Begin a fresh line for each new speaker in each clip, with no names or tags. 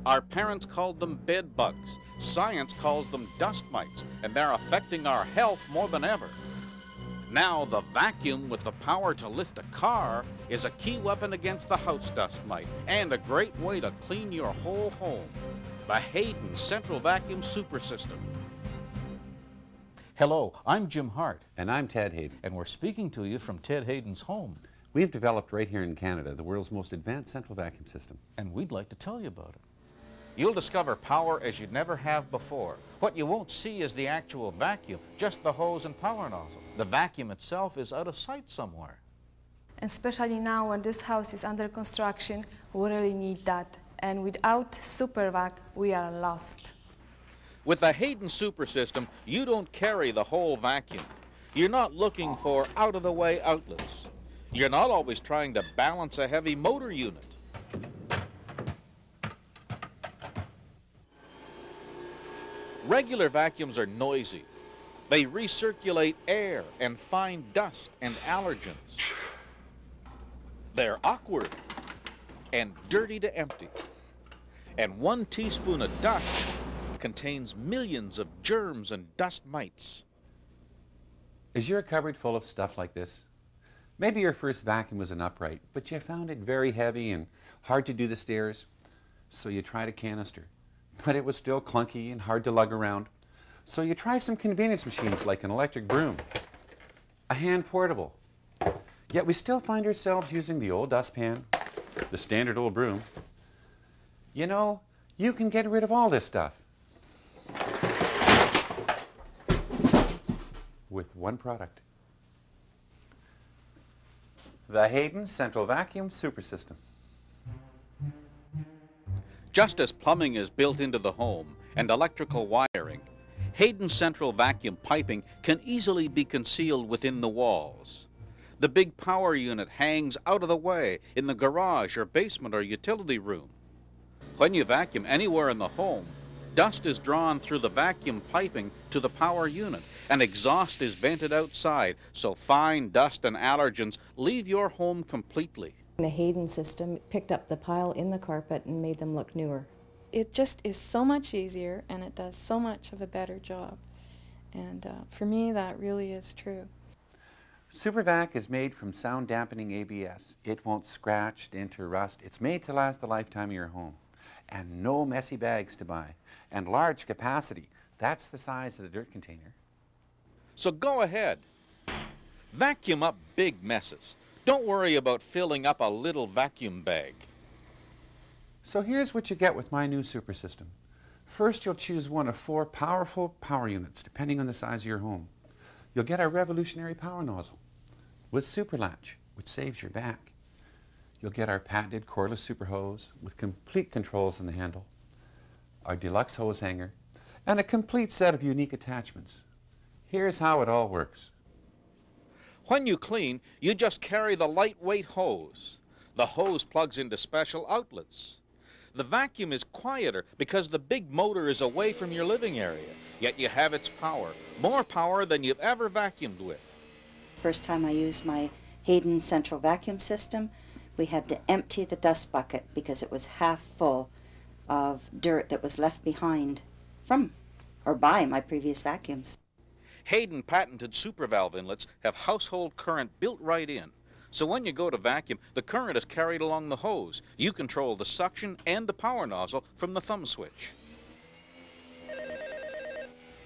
Our parents called them bed bugs. Science calls them dust mites, and they're affecting our health more than ever. Now the vacuum with the power to lift a car is a key weapon against the house dust mite and a great way to clean your whole home. The Hayden Central Vacuum Super System. Hello, I'm Jim Hart.
And I'm Ted Hayden.
And we're speaking to you from Ted Hayden's home.
We've developed right here in Canada the world's most advanced central vacuum system.
And we'd like to tell you about it. You'll discover power as you'd never have before. What you won't see is the actual vacuum, just the hose and power nozzle. The vacuum itself is out of sight somewhere.
Especially now when this house is under construction, we really need that. And without SuperVac, we are lost.
With the Hayden SuperSystem, you don't carry the whole vacuum. You're not looking for out-of-the-way outlets. You're not always trying to balance a heavy motor unit. Regular vacuums are noisy. They recirculate air and find dust and allergens. They're awkward and dirty to empty. And 1 teaspoon of dust contains millions of germs and dust mites.
Is your cupboard full of stuff like this? Maybe your first vacuum was an upright, but you found it very heavy and hard to do the stairs, so you tried a canister. But it was still clunky and hard to lug around. So you try some convenience machines like an electric broom, a hand portable. Yet we still find ourselves using the old dustpan, the standard old broom. You know, you can get rid of all this stuff with one product. The Hayden Central Vacuum Super System.
Just as plumbing is built into the home and electrical wiring, Hayden Central Vacuum piping can easily be concealed within the walls. The big power unit hangs out of the way in the garage or basement or utility room. When you vacuum anywhere in the home, dust is drawn through the vacuum piping to the power unit, and exhaust is vented outside, so fine dust and allergens leave your home completely.
The Hayden system picked up the pile in the carpet and made them look newer.
It just is so much easier, and it does so much of a better job. And for me, that really is true.
SuperVac is made from sound dampening ABS. It won't scratch, dent, or rust. It's made to last the lifetime of your home. And no messy bags to buy. And large capacity. That's the size of the dirt container.
So go ahead. Vacuum up big messes. Don't worry about filling up a little vacuum bag.
So here's what you get with my new Super System. First, you'll choose one of 4 powerful power units, depending on the size of your home. You'll get our revolutionary power nozzle with super latch, which saves your back. You'll get our patented cordless super hose with complete controls on the handle, our deluxe hose hanger, and a complete set of unique attachments. Here's how it all works.
When you clean, you just carry the lightweight hose. The hose plugs into special outlets. The vacuum is quieter because the big motor is away from your living area, yet you have its power, more power than you've ever vacuumed with.
First time I used my Hayden Central Vacuum System, we had to empty the dust bucket because it was half full of dirt that was left behind from or by my previous vacuums.
Hayden patented super valve inlets have household current built right in. So when you go to vacuum, the current is carried along the hose. You control the suction and the power nozzle from the thumb switch.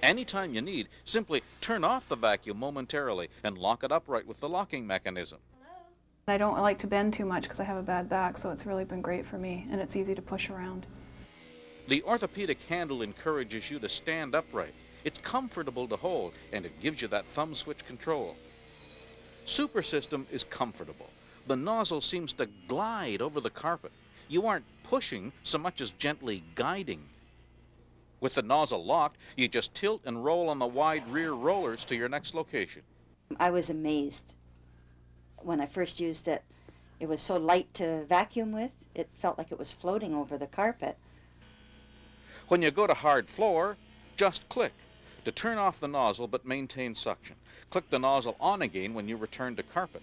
Anytime you need, simply turn off the vacuum momentarily and lock it upright with the locking mechanism.
I don't like to bend too much because I have a bad back, so it's really been great for me, and it's easy to push around.
The orthopedic handle encourages you to stand upright. It's comfortable to hold, and it gives you that thumb switch control. Super System is comfortable. The nozzle seems to glide over the carpet. You aren't pushing so much as gently guiding. With the nozzle locked, you just tilt and roll on the wide rear rollers to your next location.
I was amazed. When I first used it, it was so light to vacuum with, it felt like it was floating over the carpet.
When you go to hard floor, just click to turn off the nozzle but maintain suction. Click the nozzle on again when you return to carpet.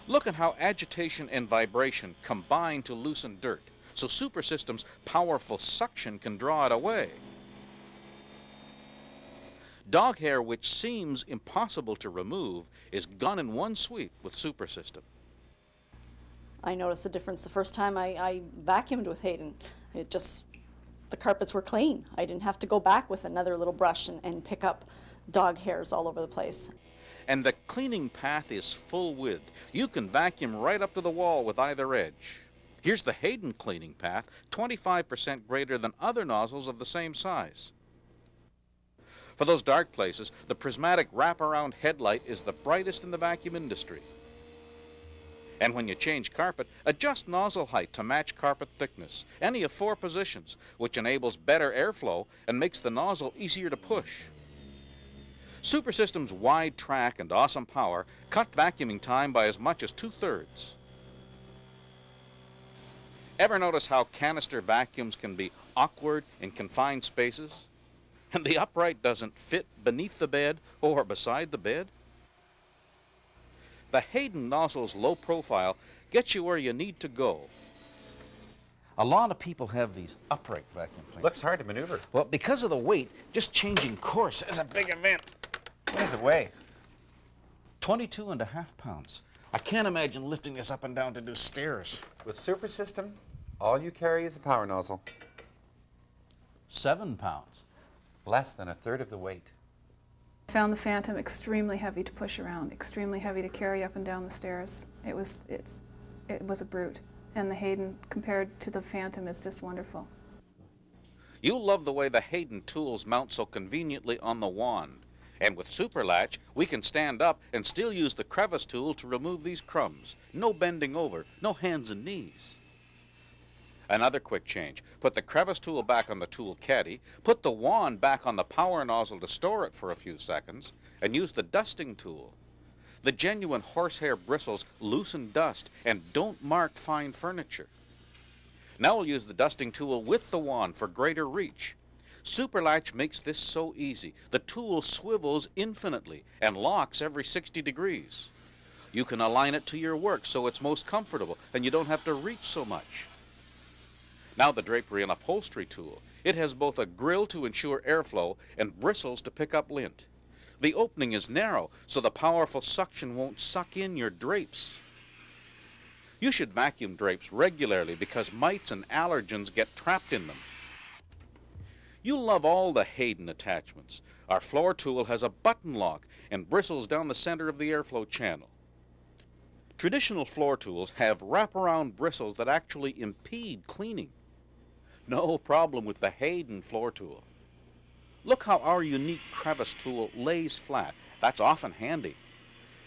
Look at how agitation and vibration combine to loosen dirt. so SuperSystem's powerful suction can draw it away. Dog hair, which seems impossible to remove, is gone in one sweep with SuperSystem.
I noticed the difference the first time I vacuumed with Hayden. The carpets were clean. I didn't have to go back with another little brush and pick up dog hairs all over the place.
And the cleaning path is full width. You can vacuum right up to the wall with either edge. Here's the Hayden cleaning path, 25% greater than other nozzles of the same size. For those dark places, the prismatic wraparound headlight is the brightest in the vacuum industry. And when you change carpet, adjust nozzle height to match carpet thickness, any of 4 positions, which enables better airflow and makes the nozzle easier to push. SuperSystem's wide track and awesome power cut vacuuming time by as much as 2/3. Ever notice how canister vacuums can be awkward in confined spaces? And the upright doesn't fit beneath the bed or beside the bed? The Hayden nozzle's low profile gets you where you need to go. A lot of people have these upright vacuum cleaners.
Looks hard to maneuver.
Well, because of the weight, just changing course is a big event.
What does it weigh?
22.5 pounds. I can't imagine lifting this up and down to do stairs.
With SuperSystem, all you carry is a power nozzle.
7 pounds.
Less than 1/3 of the weight.
I found the Phantom extremely heavy to push around, extremely heavy to carry up and down the stairs. It was a brute. And the Hayden, compared to the Phantom, is just wonderful.
You'll love the way the Hayden tools mount so conveniently on the wand. And with Super Latch, we can stand up and still use the crevice tool to remove these crumbs. No bending over, no hands and knees. Another quick change. Put the crevice tool back on the tool caddy, put the wand back on the power nozzle to store it for a few seconds, and use the dusting tool. The genuine horsehair bristles loosen dust and don't mark fine furniture. Now we'll use the dusting tool with the wand for greater reach. Super Latch makes this so easy. The tool swivels infinitely and locks every 60 degrees. You can align it to your work so it's most comfortable and you don't have to reach so much. Now the drapery and upholstery tool. It has both a grill to ensure airflow and bristles to pick up lint. The opening is narrow, so the powerful suction won't suck in your drapes. You should vacuum drapes regularly because mites and allergens get trapped in them. You'll love all the Hayden attachments. Our floor tool has a button lock and bristles down the center of the airflow channel. Traditional floor tools have wraparound bristles that actually impede cleaning. No problem with the Hayden floor tool. Look how our unique crevice tool lays flat. That's often handy.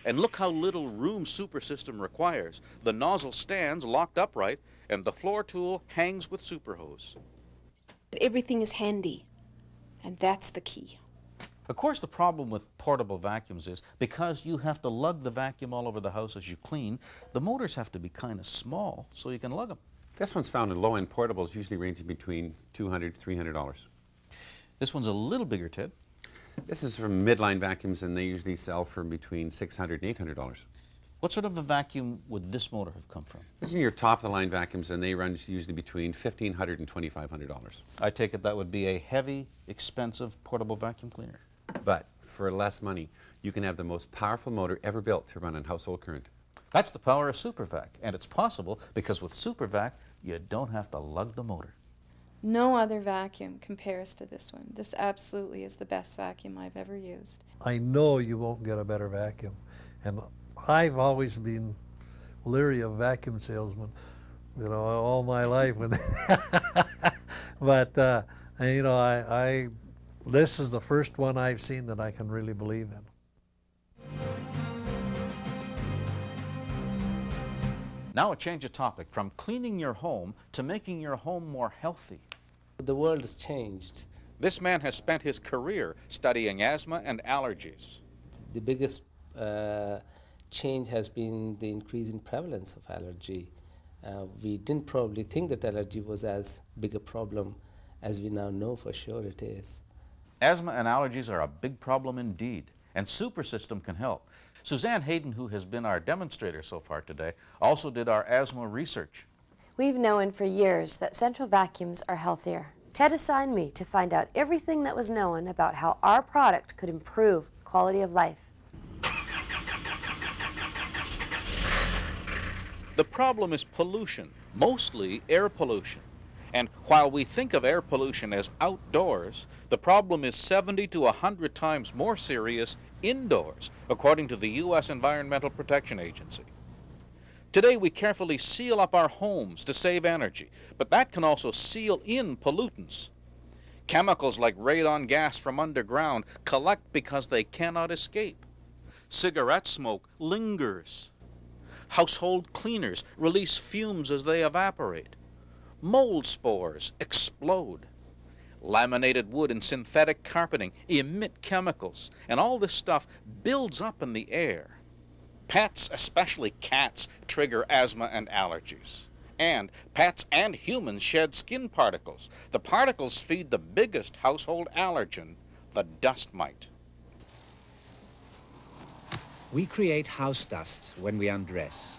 And look how little room SuperSystem requires. The nozzle stands locked upright and the floor tool hangs with super hose.
Everything is handy, and that's the key.
Of course, the problem with portable vacuums is because you have to lug the vacuum all over the house as you clean, the motors have to be kind of small so you can lug them.
This one's found in low-end portables, usually ranging between $200 to $300.
This one's a little bigger, Ted.
This is from midline vacuums, and they usually sell for between $600 and $800.
What sort of a vacuum would this motor have come from?
This is your top-of-the-line vacuums, and they run usually between $1,500 and $2,500.
I take it that would be a heavy, expensive portable vacuum cleaner.
But for less money, you can have the most powerful motor ever built to run on household current.
That's the power of SuperVac, and it's possible because with SuperVac, you don't have to lug the motor.
No other vacuum compares to this one. This absolutely is the best vacuum I've ever used.
I know you won't get a better vacuum. And I've always been leery of vacuum salesmen, you know, all my life. But, you know, this is the first one I've seen that I can really believe in.
Now a change of topic, from cleaning your home to making your home more healthy.
The world has changed.
This man has spent his career studying asthma and allergies.
The biggest change has been the increase in prevalence of allergy. We didn't probably think that allergy was as big a problem as we now know for sure it is.
Asthma and allergies are a big problem indeed, and SuperSystem can help. Suzanne Hayden, who has been our demonstrator so far today, also did our asthma research.
We've known for years that central vacuums are healthier. Ted assigned me to find out everything that was known about how our product could improve quality of life.
The problem is pollution, mostly air pollution. And while we think of air pollution as outdoors, the problem is 70 to 100 times more serious indoors, according to the U.S. Environmental Protection Agency. Today we carefully seal up our homes to save energy, but that can also seal in pollutants. Chemicals like radon gas from underground collect because they cannot escape. Cigarette smoke lingers. Household cleaners release fumes as they evaporate. Mold spores explode. Laminated wood and synthetic carpeting emit chemicals, and all this stuff builds up in the air. Pets, especially cats, trigger asthma and allergies. And pets and humans shed skin particles. The particles feed the biggest household allergen, the dust mite.
We create house dust when we undress.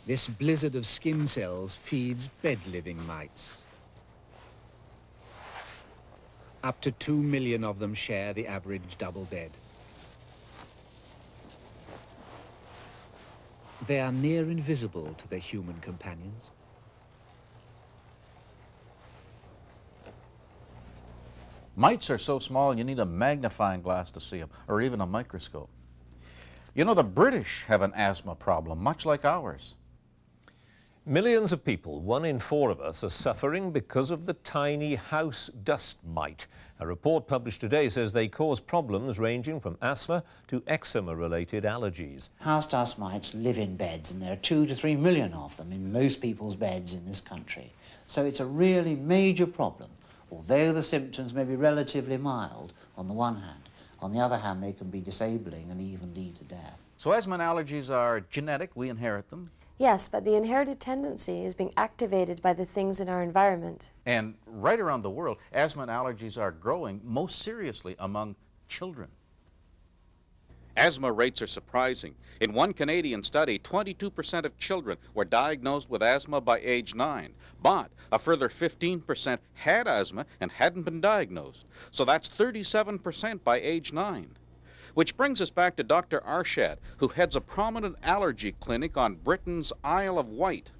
This blizzard of skin cells feeds bed-living mites. Up to 2 million of them share the average double bed. They are near invisible to their human companions.
Mites are so small you need a magnifying glass to see them, or even a microscope. You know, the British have an asthma problem, much like ours.
Millions of people, 1 in 4 of us, are suffering because of the tiny house dust mite. A report published today says they cause problems ranging from asthma to eczema-related allergies.
House dust mites live in beds, and there are 2 to 3 million of them in most people's beds in this country. So it's a really major problem. Although the symptoms may be relatively mild on the one hand, on the other hand they can be disabling and even lead to death.
So asthma and allergies are genetic, we inherit them.
Yes, but the inherited tendency is being activated by the things in our environment.
And right around the world, asthma and allergies are growing most seriously among children. Asthma rates are surprising. In one Canadian study, 22% of children were diagnosed with asthma by age 9, but a further 15% had asthma and hadn't been diagnosed. So that's 37% by age 9. Which brings us back to Dr. Arshad, who heads a prominent allergy clinic on Britain's Isle of Wight.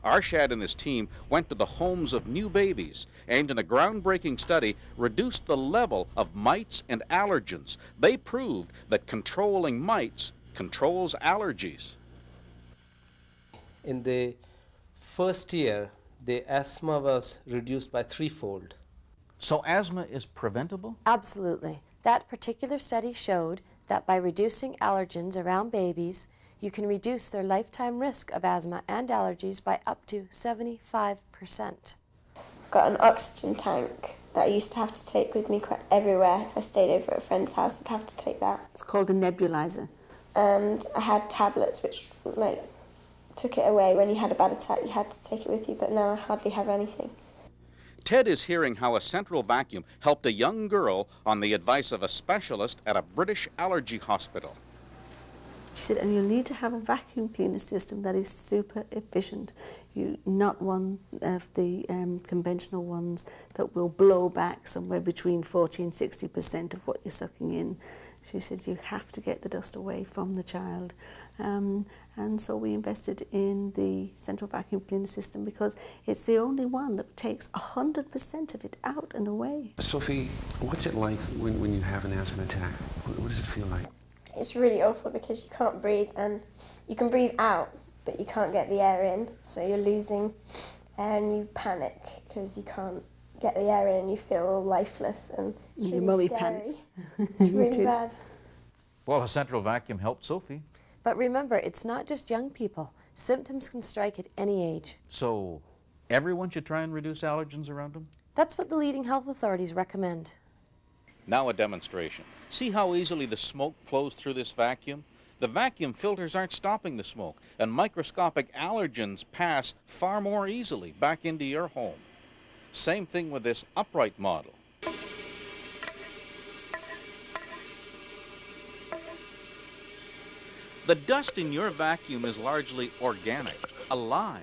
Arshad and his team went to the homes of new babies and in a groundbreaking study reduced the level of mites and allergens. They proved that controlling mites controls allergies.
In the first year, the asthma was reduced by 3-fold.
So asthma is preventable?
Absolutely. That particular study showed that by reducing allergens around babies, you can reduce their lifetime risk of asthma and allergies by up to 75%.
I've got an oxygen tank that I used to have to take with me everywhere. If I stayed over at a friend's house, I'd have to take that.
It's called a nebulizer.
And I had tablets which took it away. When you had a bad attack, you had to take it with you, but now I hardly have anything.
Ted is hearing how a central vacuum helped a young girl on the advice of a specialist at a British allergy hospital.
She said, and you'll need to have a vacuum cleaner system that is super efficient. Not one of the conventional ones that will blow back somewhere between 40 and 60% of what you're sucking in. She said, you have to get the dust away from the child. And so we invested in the central vacuum cleaner system because it's the only one that takes 100% of it out and away.
Sophie, what's it like when you have an asthma attack? What does it feel like?
It's really awful because you can't breathe, and you can breathe out, but you can't get the air in, so you're losing air and you panic because you can't get the air in and you feel all lifeless, and it's
your
really
mummy
scary.
panics.
It's really bad.
Well, a central vacuum helped Sophie.
But remember, it's not just young people. Symptoms can strike at any age.
So everyone should try and reduce allergens around them?
That's what the leading health authorities recommend.
Now a demonstration. See how easily the smoke flows through this vacuum? The vacuum filters aren't stopping the smoke, and microscopic allergens pass far more easily back into your home. Same thing with this upright model. The dust in your vacuum is largely organic, alive.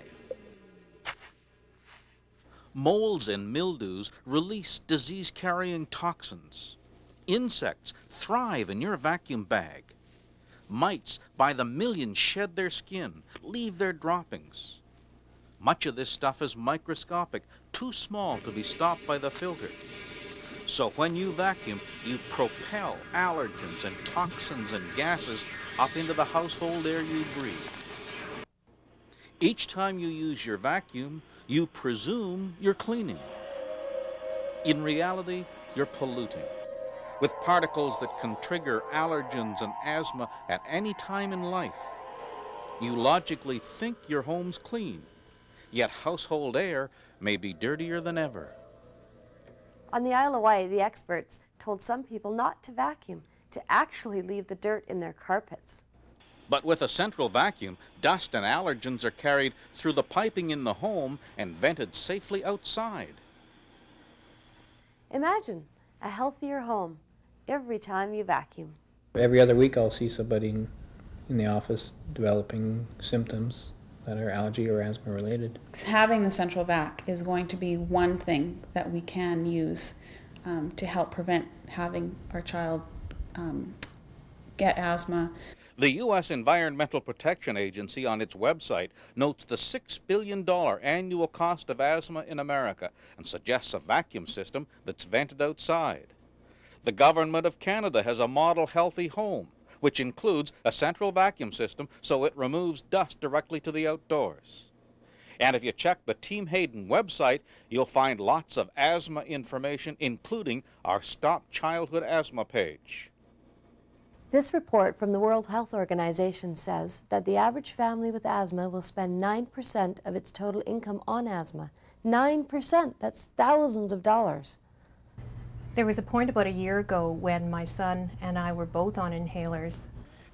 Molds and mildews release disease-carrying toxins. Insects thrive in your vacuum bag. Mites by the millions shed their skin, leave their droppings. Much of this stuff is microscopic, too small to be stopped by the filter. So when you vacuum, you propel allergens and toxins and gases up into the household air you breathe. Each time you use your vacuum, you presume you're cleaning. In reality, you're polluting with particles that can trigger allergens and asthma at any time in life. You logically think your home's clean, yet household air may be dirtier than ever.
On the Isle of Wight, the experts told some people not to vacuum, to actually leave the dirt in their carpets.
But with a central vacuum, dust and allergens are carried through the piping in the home and vented safely outside.
Imagine a healthier home every time you vacuum.
Every other week I'll see somebody in the office developing symptoms that are allergy or asthma related.
Having the central vac is going to be one thing that we can use to help prevent having our child get asthma.
The U.S. Environmental Protection Agency on its website notes the $6 billion annual cost of asthma in America and suggests a vacuum system that's vented outside. The Government of Canada has a model healthy home, which includes a central vacuum system so it removes dust directly to the outdoors. And if you check the Team Hayden website, you'll find lots of asthma information, including our Stop Childhood Asthma page.
This report from the World Health Organization says that the average family with asthma will spend 9% of its total income on asthma. 9%, that's thousands of dollars.
There was a point about a year ago when my son and I were both on inhalers.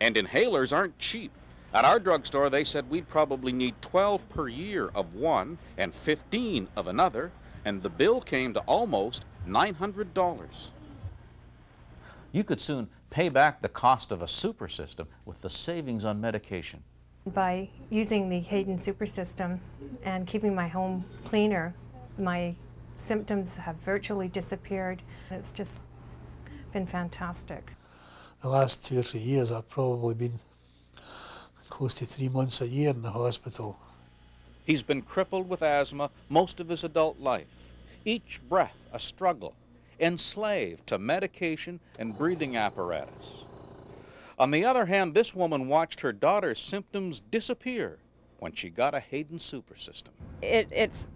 And inhalers aren't cheap. At our drugstore, they said we'd probably need 12 per year of one and 15 of another, and the bill came to almost $900. You could soon pay back the cost of a SuperSystem with the savings on medication.
By using the Hayden SuperSystem and keeping my home cleaner, my symptoms have virtually disappeared. It's just been fantastic.
The last 2 or 3 years I've probably been close to 3 months a year in the hospital.
He's been crippled with asthma most of his adult life. Each breath a struggle, enslaved to medication and breathing apparatus. On the other hand, this woman watched her daughter's symptoms disappear when she got a Hayden SuperSystem.
It's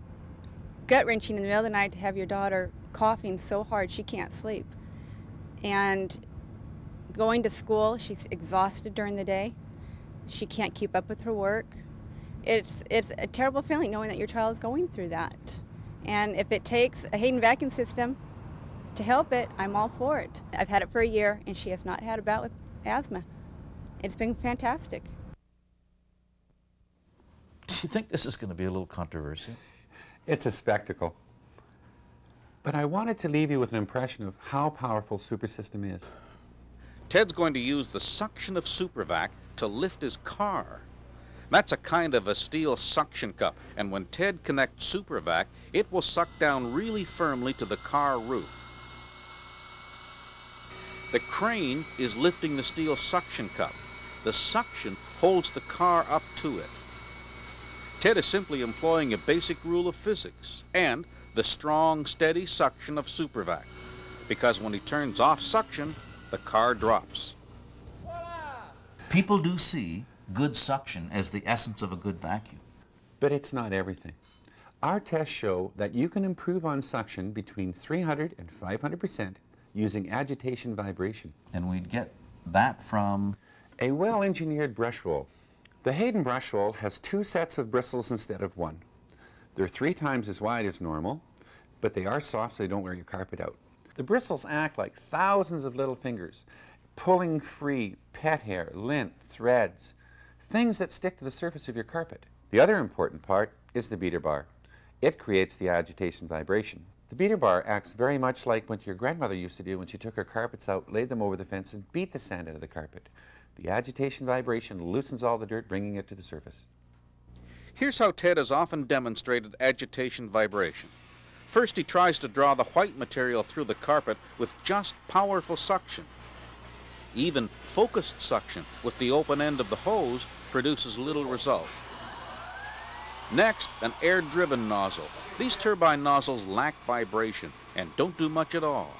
gut-wrenching in the middle of the night to have your daughter coughing so hard she can't sleep. And going to school, she's exhausted during the day. She can't keep up with her work. It's a terrible feeling knowing that your child is going through that. And if it takes a Hayden vacuum system to help it, I'm all for it. I've had it for a year and she has not had a bout with asthma. It's been fantastic.
Do you think this is going to be a little controversial?
It's a spectacle. But I wanted to leave you with an impression of how powerful SuperSystem is.
Ted's going to use the suction of SuperVac to lift his car. That's a kind of a steel suction cup, and when Ted connects SuperVac, it will suck down really firmly to the car roof. The crane is lifting the steel suction cup. The suction holds the car up to it. Ted is simply employing a basic rule of physics and the strong, steady suction of SuperVac, because when he turns off suction, the car drops. People do see good suction as the essence of a good vacuum.
But it's not everything. Our tests show that you can improve on suction between 300 and 500% using agitation vibration.
And we'd get that from
a well-engineered brush roll. The Hayden brush roll has 2 sets of bristles instead of 1. They're 3 times as wide as normal, but they are soft so they don't wear your carpet out. The bristles act like thousands of little fingers, pulling free pet hair, lint, threads, things that stick to the surface of your carpet. The other important part is the beater bar. It creates the agitation vibration. The beater bar acts very much like what your grandmother used to do when she took her carpets out, laid them over the fence, and beat the sand out of the carpet. The agitation vibration loosens all the dirt, bringing it to the surface.
Here's how Ted has often demonstrated agitation vibration. First, he tries to draw the white material through the carpet with just powerful suction. Even focused suction with the open end of the hose produces little result. Next, an air-driven nozzle. These turbine nozzles lack vibration and don't do much at all.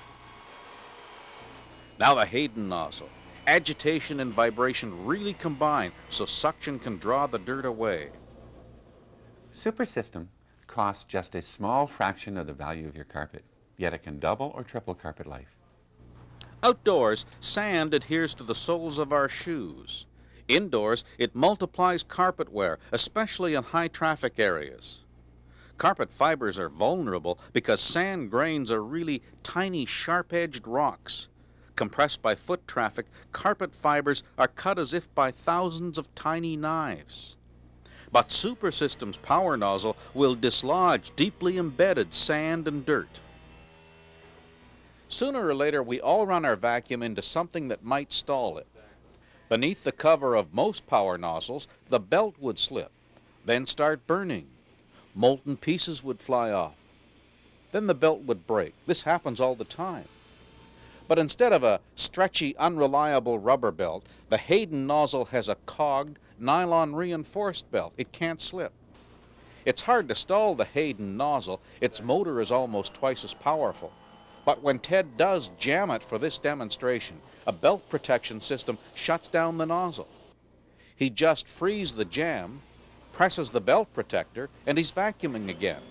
Now the Hayden nozzle. Agitation and vibration really combine so suction can draw the dirt away.
SuperSystem costs just a small fraction of the value of your carpet, yet it can double or triple carpet life.
Outdoors, sand adheres to the soles of our shoes. Indoors, it multiplies carpet wear, especially in high-traffic areas. Carpet fibers are vulnerable because sand grains are really tiny, sharp-edged rocks. Compressed by foot traffic, carpet fibers are cut as if by thousands of tiny knives. But SuperSystem's power nozzle will dislodge deeply embedded sand and dirt. Sooner or later, we all run our vacuum into something that might stall it. Beneath the cover of most power nozzles, the belt would slip, then start burning. Molten pieces would fly off. Then the belt would break. This happens all the time. But instead of a stretchy, unreliable rubber belt, the Hayden nozzle has a cogged, nylon-reinforced belt. It can't slip. It's hard to stall the Hayden nozzle. Its motor is almost twice as powerful. But when Ted does jam it for this demonstration, a belt protection system shuts down the nozzle. He just frees the jam, presses the belt protector, and he's vacuuming again.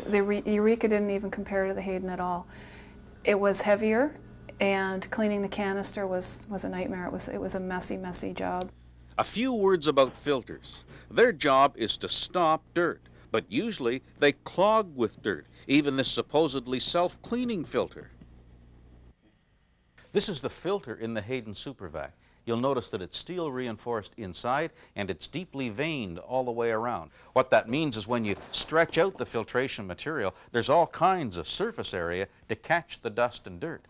The Eureka didn't even compare to the Hayden at all. It was heavier, and cleaning the canister was a nightmare. It was a messy, messy job.
A few words about filters. Their job is to stop dirt, but usually they clog with dirt, even this supposedly self-cleaning filter. This is the filter in the Hayden SuperVac. You'll notice that it's steel reinforced inside and it's deeply veined all the way around. What that means is when you stretch out the filtration material, there's all kinds of surface area to catch the dust and dirt.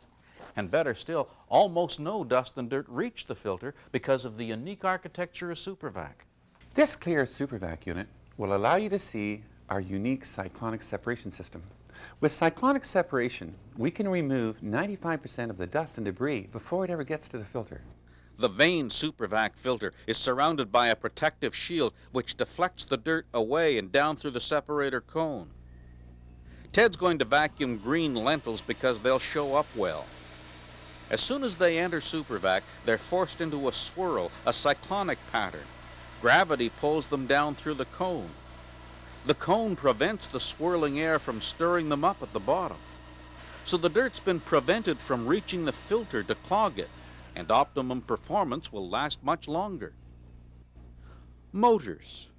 And better still, almost no dust and dirt reach the filter because of the unique architecture of SuperVac.
This clear SuperVac unit will allow you to see our unique cyclonic separation system. With cyclonic separation, we can remove 95% of the dust and debris before it ever gets to the filter.
The veined SuperVac filter is surrounded by a protective shield which deflects the dirt away and down through the separator cone. Ted's going to vacuum green lentils because they'll show up well. As soon as they enter SuperVac, they're forced into a swirl, a cyclonic pattern. Gravity pulls them down through the cone. The cone prevents the swirling air from stirring them up at the bottom. So the dirt's been prevented from reaching the filter to clog it, and optimum performance will last much longer. Motors.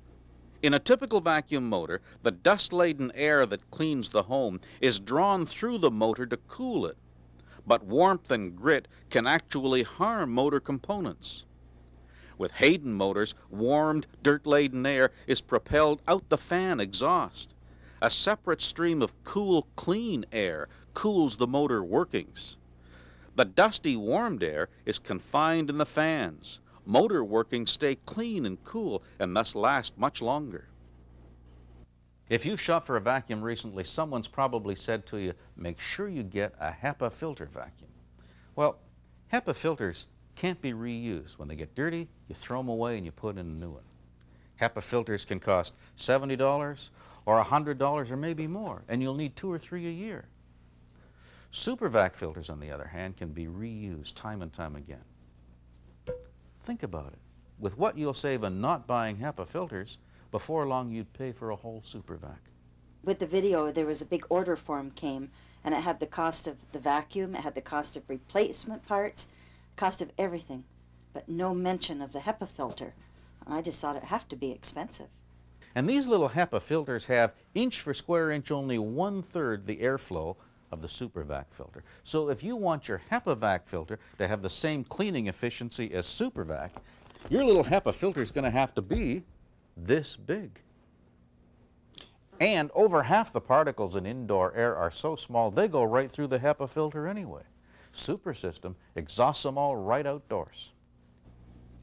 In a typical vacuum motor, the dust-laden air that cleans the home is drawn through the motor to cool it. But warmth and grit can actually harm motor components. With Hayden motors, warmed, dirt-laden air is propelled out the fan exhaust. A separate stream of cool, clean air cools the motor workings. The dusty, warmed air is confined in the fans. Motor workings stay clean and cool and thus last much longer. If you've shopped for a vacuum recently, someone's probably said to you, make sure you get a HEPA filter vacuum. Well, HEPA filters can't be reused. When they get dirty, you throw them away and you put in a new one. HEPA filters can cost $70 or $100 or maybe more, and you'll need 2 or 3 a year. SuperVac filters, on the other hand, can be reused time and time again. Think about it. With what you'll save on not buying HEPA filters, before long you'd pay for a whole SuperVac.
With the video, there was a big order form came, and it had the cost of the vacuum, it had the cost of replacement parts, cost of everything, but no mention of the HEPA filter. And I just thought it'd have to be expensive.
And these little HEPA filters have inch for square inch only 1/3 the airflow of the SuperVac filter. So if you want your HEPA-Vac filter to have the same cleaning efficiency as SuperVac, your little HEPA filter is going to have to be this big. And over half the particles in indoor air are so small they go right through the HEPA filter anyway. SuperSystem exhausts them all right outdoors.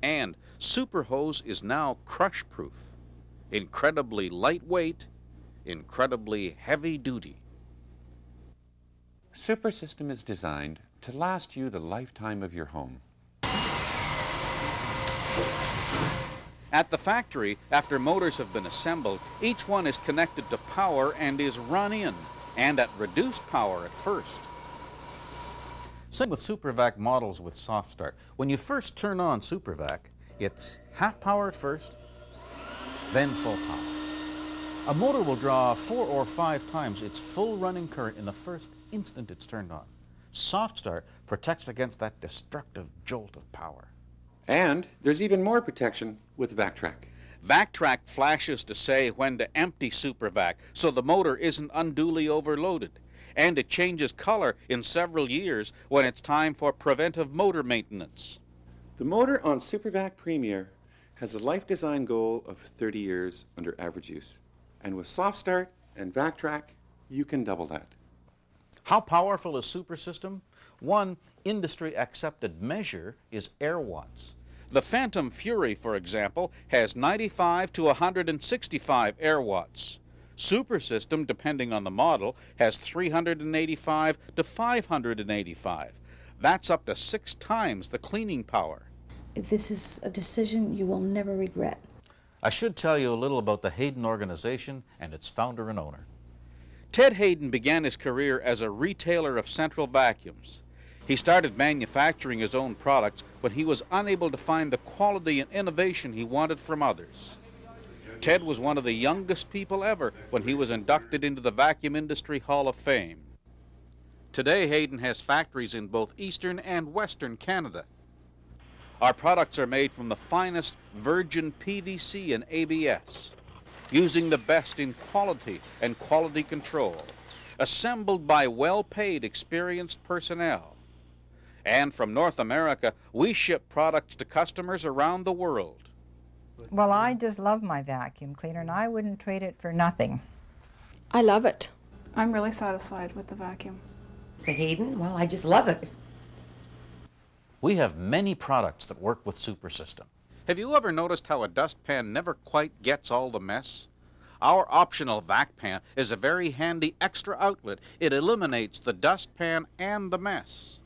And Super Hose is now crush-proof, incredibly lightweight incredibly heavy duty.
SuperSystem is designed to last you the lifetime of your home.
At the factory, after motors have been assembled, each one is connected to power and is run in, and at reduced power at first. Same with SuperVac models with soft start. When you first turn on SuperVac, it's half power at first, then full power. A motor will draw 4 or 5 times its full running current in the first instant it's turned on. Soft start protects against that destructive jolt of power.
And there's even more protection with VacTrack.
VacTrack flashes to say when to empty SuperVac so the motor isn't unduly overloaded. And it changes color in several years when it's time for preventive motor maintenance.
The motor on SuperVac Premier has a life design goal of 30 years under average use. And with soft start and VacTrack, you can double that.
How powerful is SuperSystem? One industry-accepted measure is air watts. The Phantom Fury, for example, has 95 to 165 air watts. SuperSystem, depending on the model, has 385 to 585. That's up to 6 times the cleaning power.
This is a decision you will never regret.
I should tell you a little about the Hayden organization and its founder and owner. Ted Hayden began his career as a retailer of central vacuums. He started manufacturing his own products when he was unable to find the quality and innovation he wanted from others. Ted was one of the youngest people ever when he was inducted into the Vacuum Industry Hall of Fame. Today, Hayden has factories in both eastern and western Canada. Our products are made from the finest virgin PVC and ABS, using the best in quality and quality control, assembled by well-paid, experienced personnel. And from North America, we ship products to customers around the world.
Well, I just love my vacuum cleaner, and I wouldn't trade it for nothing.
I love it.
I'm really satisfied with the vacuum.
The Hayden, well, I just love it.
We have many products that work with SuperSystem. Have you ever noticed how a dustpan never quite gets all the mess? Our optional vac pan is a very handy extra outlet. It eliminates the dustpan and the mess.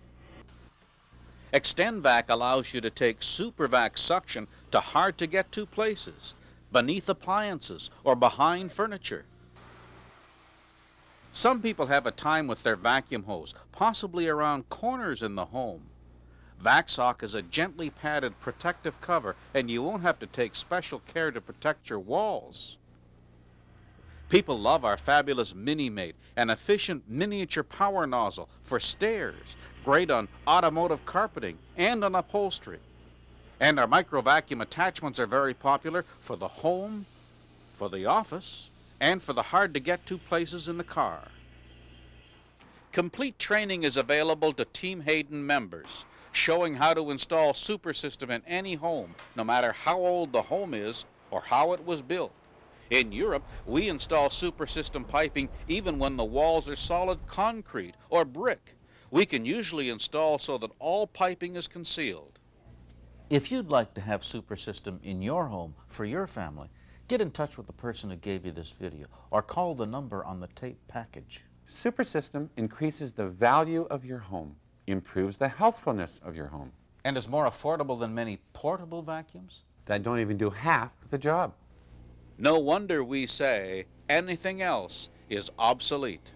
XtendVac allows you to take SuperVac suction to hard-to-get-to places, beneath appliances or behind furniture. Some people have a time with their vacuum hose, possibly around corners in the home. VacSock is a gently padded protective cover, and you won't have to take special care to protect your walls. People love our fabulous Mini-Mate, an efficient miniature power nozzle for stairs, great on automotive carpeting and on upholstery. And our micro vacuum attachments are very popular for the home, for the office, and for the hard-to-get-to places in the car. Complete training is available to Team Hayden members, showing how to install SuperSystem in any home, no matter how old the home is or how it was built. In Europe, we install SuperSystem piping even when the walls are solid concrete or brick. We can usually install so that all piping is concealed. If you'd like to have SuperSystem in your home for your family, get in touch with the person who gave you this video or call the number on the tape package.
SuperSystem increases the value of your home, improves the healthfulness of your home.
And is more affordable than many portable vacuums
that don't even do half the job.
No wonder we say anything else is obsolete.